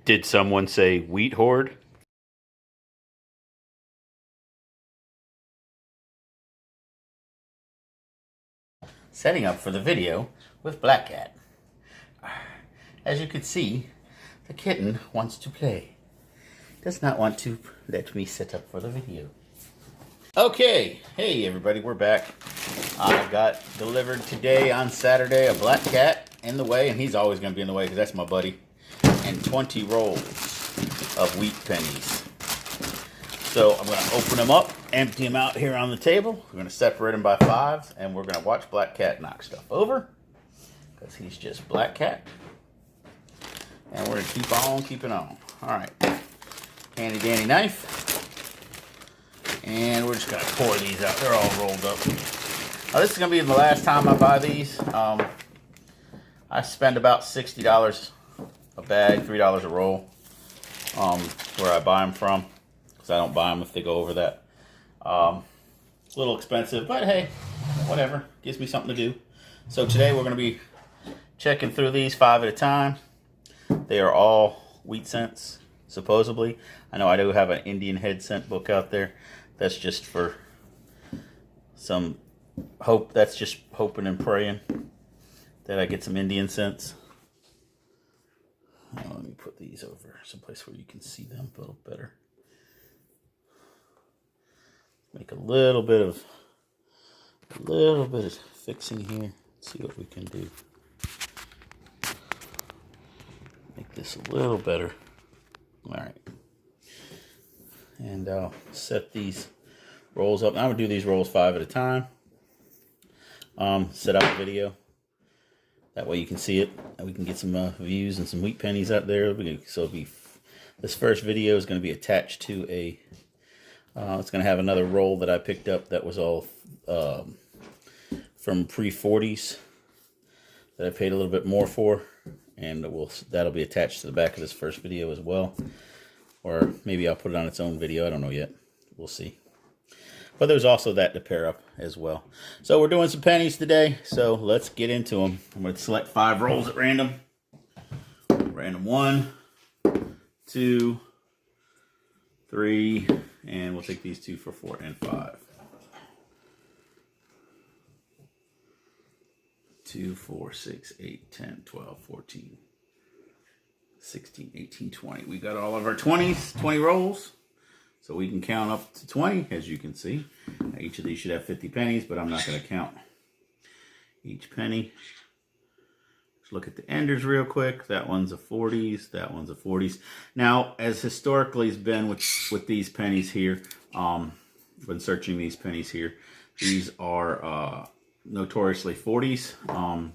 Did someone say wheat hoard? Setting up for the video with Black Cat. As you can see, the kitten wants to play. Does not want to let me set up for the video. Okay, hey everybody, we're back. I got delivered today on Saturday a Black Cat in the way, and he's always going to be in the way because that's my buddy, and 20 rolls of wheat pennies. So I'm going to open them up, empty them out here on the table. We're going to separate them by fives, and we're going to watch Black Cat knock stuff over because he's just Black Cat. And we're going to keep on keeping on. All right, handy dandy knife. And we're just going to pour these out. They're all rolled up. Now, this is going to be the last time I buy these. I spend about $60 a bag, $3 a roll, where I buy them from. Because I don't buy them if they go over that. It's a little expensive, but hey, whatever. Gives me something to do. So today we're going to be checking through these 5 at a time. They are all wheat cents, supposedly. I know I do have an Indian head cent book out there. That's just for some hope. That's just hoping and praying that I get some Indian cents. Oh, let me put these over someplace where you can see them a little better. Make a little bit of fixing here. Let's see what we can do. Make this a little better. All right. And I'll set these rolls up. I'm going to do these rolls 5 at a time. Set up a video. That way you can see it. And we can get some views and some wheat pennies out there. So this first video is going to be attached to a... it's going to have another roll that I picked up that was all from pre-40s that I paid a little bit more for. And that'll be attached to the back of this first video as well. Or maybe I'll put it on its own video. I don't know yet. We'll see. But there's also that to pair up as well. So we're doing some pennies today. So let's get into them. I'm going to select 5 rolls at random. Random 1, 2, 3, and we'll take these 2 for 4 and 5. 2, 4, 6, 8, 10, 12, 14. 16, 18, 20. We got all of our 20s, 20 rolls. So we can count up to 20, as you can see. Now, each of these should have 50 pennies, but I'm not going to count each penny. Let's look at the enders real quick. That one's a 40s. That one's a 40s. Now, as historically has been with these pennies here, when searching these pennies here, these are notoriously 40s.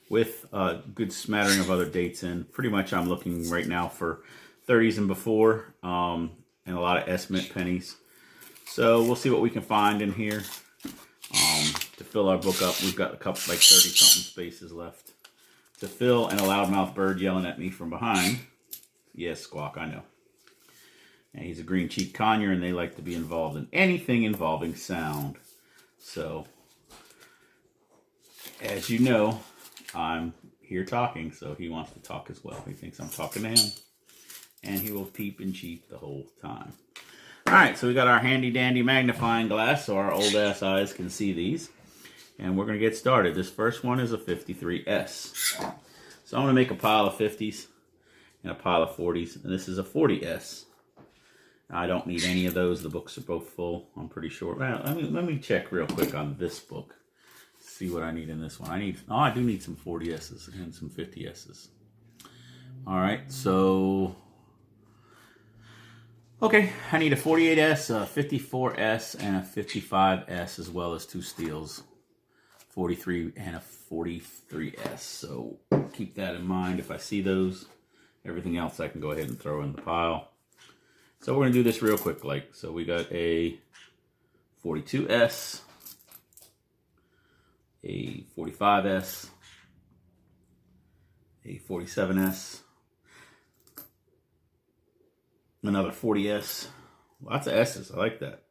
With a good smattering of other dates in. Pretty much I'm looking right now for 30s and before, and a lot of S-Mint pennies. So we'll see what we can find in here to fill our book up. We've got a couple, like 30-something spaces left to fill, and a loudmouth bird yelling at me from behind. Yes, Squawk, I know. And he's a green-cheeked conure, and they like to be involved in anything involving sound. So, as you know, I'm here talking, so he wants to talk as well. He thinks I'm talking to him, and he will peep and cheep the whole time. All right, so we got our handy-dandy magnifying glass, so our old-ass eyes can see these. And we're going to get started. This first one is a 53S. So I'm going to make a pile of 50s and a pile of 40s, and this is a 40S. I don't need any of those. The books are both full, I'm pretty sure. Well, let me check real quick on this book. See what I need in this one. I do need some 40S's and some 50S's. All right, so okay, I need a 48S, a 54S, and a 55S, as well as 2 steels, 43 and a 43S. So keep that in mind if I see those. Everything else I can go ahead and throw in the pile. So we're gonna do this real quick, so we got a 42S. A 45S, a 47S, another 40S, lots of S's, I like that,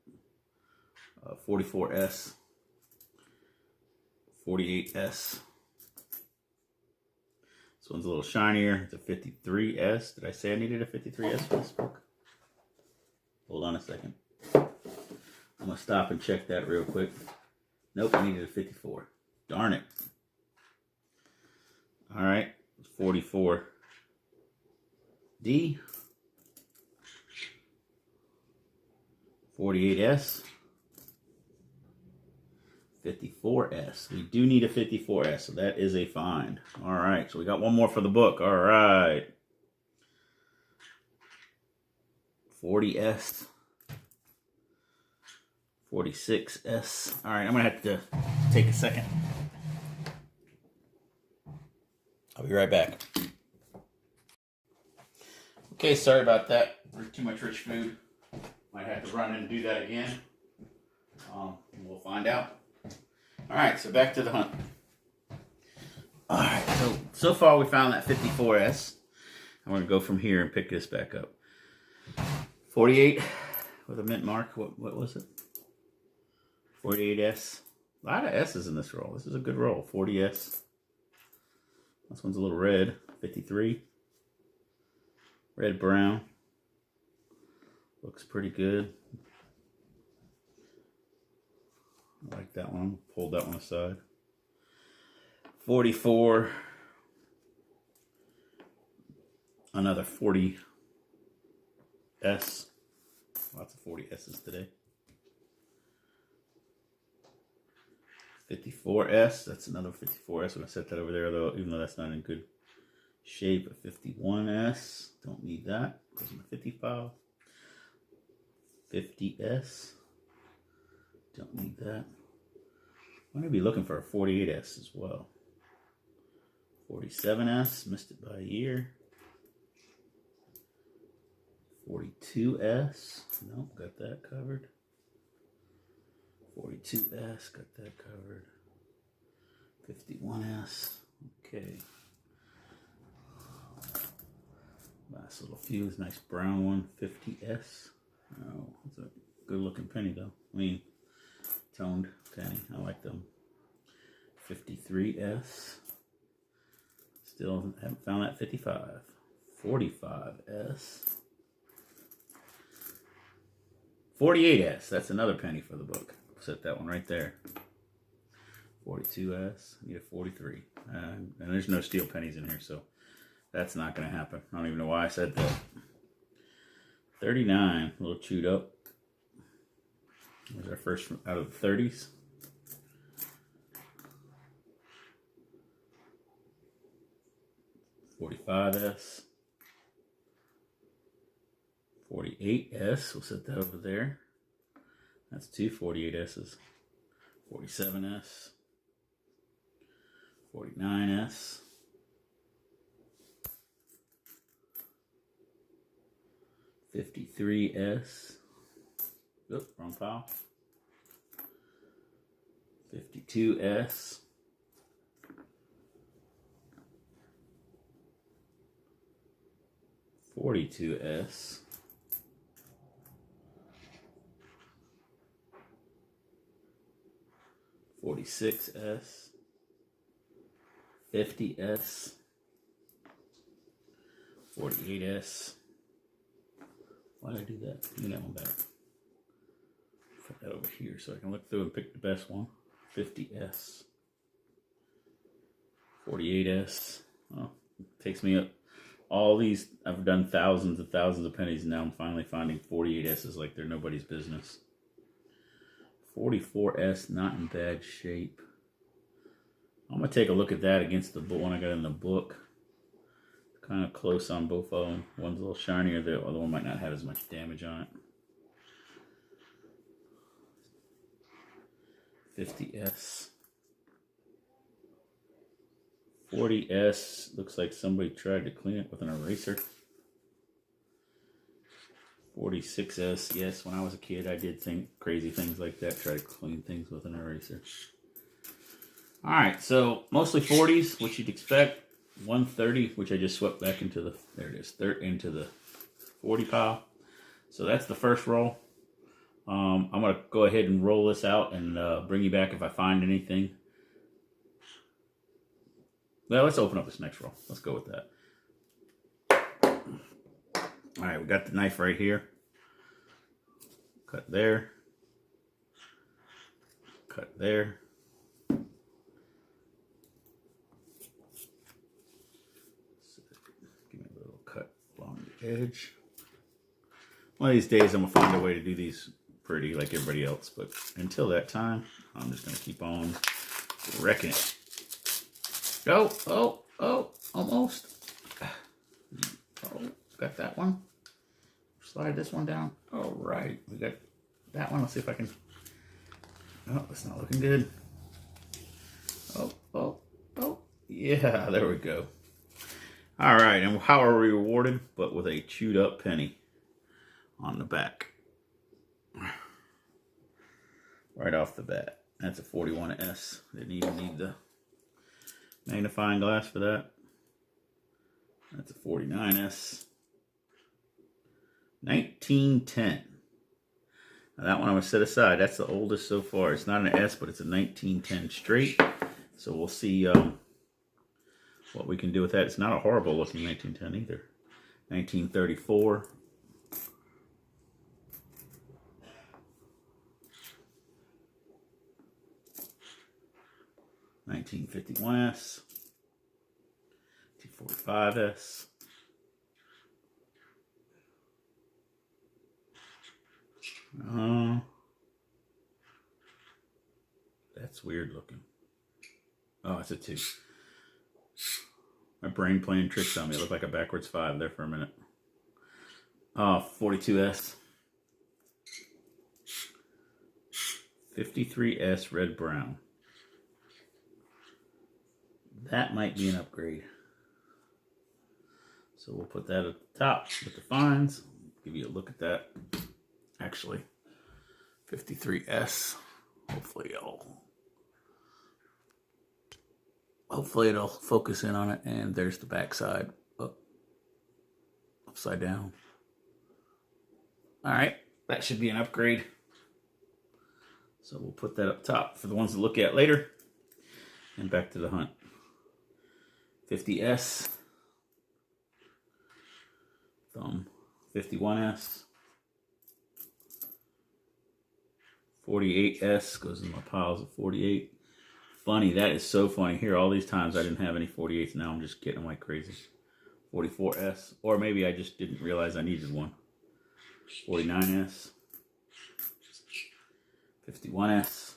44S, 48S, This one's a little shinier. It's a 53S. Did I say I needed a 53S for this book? Hold on a second. I'm going to stop and check that real quick. Nope, I needed a 54. Darn it. All right, 44D. 48S. 54S. We do need a 54S, so that is a find. All right, so we got one more for the book. All right. 40S. 46S. All right, I'm going to have to take a second. I'll be right back. Okay, sorry about that. Too much rich food. Might have to run in and do that again. We'll find out. All right, so back to the hunt. All right, so far we found that 54S. I'm going to go from here and pick this back up. 48 with a mint mark. What was it? 48S. A lot of S's in this roll. This is a good roll. 40S. This one's a little red. 53. Red brown. Looks pretty good. I like that one. Pulled that one aside. 44. Another 40S. Lots of 40S's today. 54S. That's another 54S. I'm going to set that over there, though, even though that's not in good shape. A 51S. Don't need that. Goes in the 55. 50S. Don't need that. I'm going to be looking for a 48S as well. 47S. Missed it by a year. 42S. Nope, got that covered. 42S. Got that covered. 51S. Okay. Nice little fuse. Nice brown one. 50S. Oh, it's a good looking penny though. I mean, toned penny. I like them. 53S. Still haven't found that 55. 45S. 48S. That's another penny for the book. Set that one right there. 42S. Need a 43. And there's no steel pennies in here, so that's not going to happen. I don't even know why I said that. 39. A little chewed up. There's our first out of the 30s. 45S. 48S. We'll set that over there. That's two 48S's. 47S. 49S. 53S. Oop, wrong file. 52S. 42S. 46S. 50S. 48S. Why did I do that? Give me that one back. Put that over here so I can look through and pick the best one. 50S. 48S. Oh, it takes me up. All these, I've done thousands and thousands of pennies, and now I'm finally finding 48S's like they're nobody's business. 44S, not in bad shape. I'm going to take a look at that against the one I got in the book. Kind of close on both of them. One's a little shinier, the other one might not have as much damage on it. 50S. 40S, looks like somebody tried to clean it with an eraser. 46S, yes, when I was a kid I did think crazy things like that, try to clean things with an eraser. Alright, so mostly 40s, which you'd expect. 130, which I just swept back into the, there it is, into the 40 pile. So that's the first roll. I'm going to go ahead and roll this out and bring you back if I find anything. Well, let's open up this next roll. Let's go with that. All right, we got the knife right here. Cut there. Cut there. Give me a little cut along the edge. One of these days I'm going to find a way to do these pretty like everybody else, but until that time, I'm just going to keep on wrecking it. Oh, almost. Oh, got that one. Slide this one down. All right, we got that one. Let's see if I can. Oh, it's not looking good. Oh, yeah, there we go. All right, and how are we rewarded? But with a chewed up penny on the back. Right off the bat. That's a 41S. Didn't even need the magnifying glass for that. That's a 49S. 1910. Now that one I'm going to set aside. That's the oldest so far. It's not an S, but it's a 1910 straight. So we'll see what we can do with that. It's not a horrible looking 1910 either. 1934. $1951S, $245S, that's weird looking. Oh, it's a 2. My brain playing tricks on me. It looked like a backwards 5 there for a minute. 42S, 53S red brown. That might be an upgrade. So we'll put that at the top with the fines. Give you a look at that. Actually, 53S. Hopefully it'll focus in on it. And there's the back side. Upside down. All right, that should be an upgrade. So we'll put that up top for the ones to look at later. And back to the hunt. 50S, thumb, 51S, 48S goes in my piles of 48. Funny, that is so funny. Here, all these times I didn't have any 48s. Now I'm just getting them like crazy. 44S, or maybe I just didn't realize I needed one. 49S, 51S.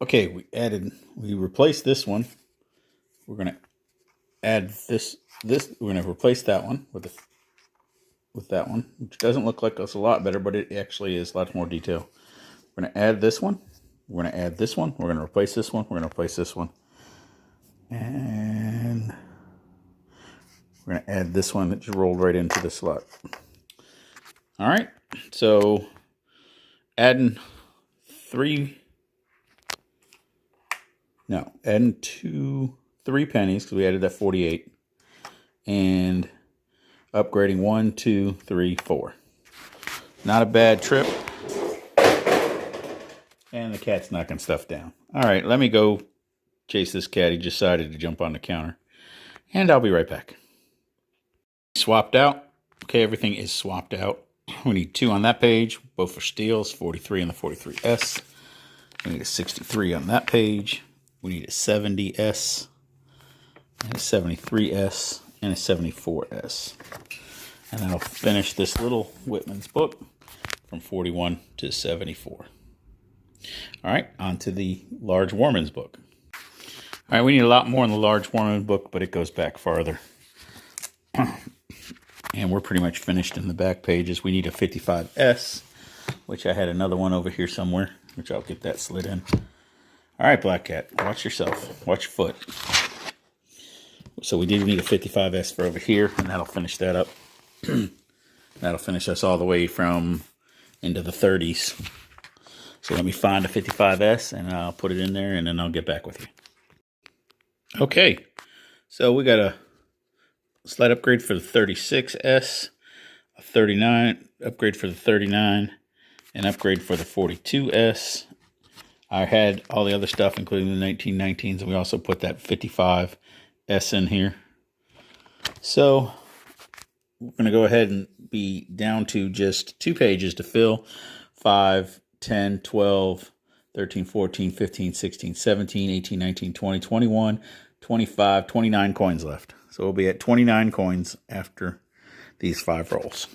Okay, we replaced this one. We're going to add this. We're going to replace that one with that one, which doesn't look like it's a lot better, but it actually is lots more detail. We're going to add this one. We're going to add this one. We're going to replace this one. We're going to replace this one. And we're going to add this one that just rolled right into the slot. All right. So adding three pennies because we added that 48. And upgrading 1, 2, 3, 4. Not a bad trip. And the cat's knocking stuff down. All right, let me go chase this cat. He decided to jump on the counter. And I'll be right back. Swapped out. Okay, everything is swapped out. We need 2 on that page, both for steels, 43 on the 43S. We need a 63 on that page. We need a 70S, and a 73S, and a 74S. And that'll finish this little Whitman's book from 41 to 74. All right, on to the large Warman's book. All right, we need a lot more in the large Warman book, but it goes back farther. And we're pretty much finished in the back pages. We need a 55S, which I had another one over here somewhere, which I'll get that slid in. All right, Black Cat, watch yourself. Watch your foot. So we do need a 55S for over here, and that'll finish that up. That'll finish us all the way from into the 30s. So let me find a 55S, and I'll put it in there, and then I'll get back with you. Okay, so we got a slight upgrade for the 36S, a 39 upgrade for the 39, an upgrade for the 42S. I had all the other stuff, including the 1919s, and we also put that 55S in here. So we're going to go ahead and be down to just 2 pages to fill. 5, 10, 12, 13, 14, 15, 16, 17, 18, 19, 20, 21, 25, 29 coins left. So we'll be at 29 coins after these 5 rolls.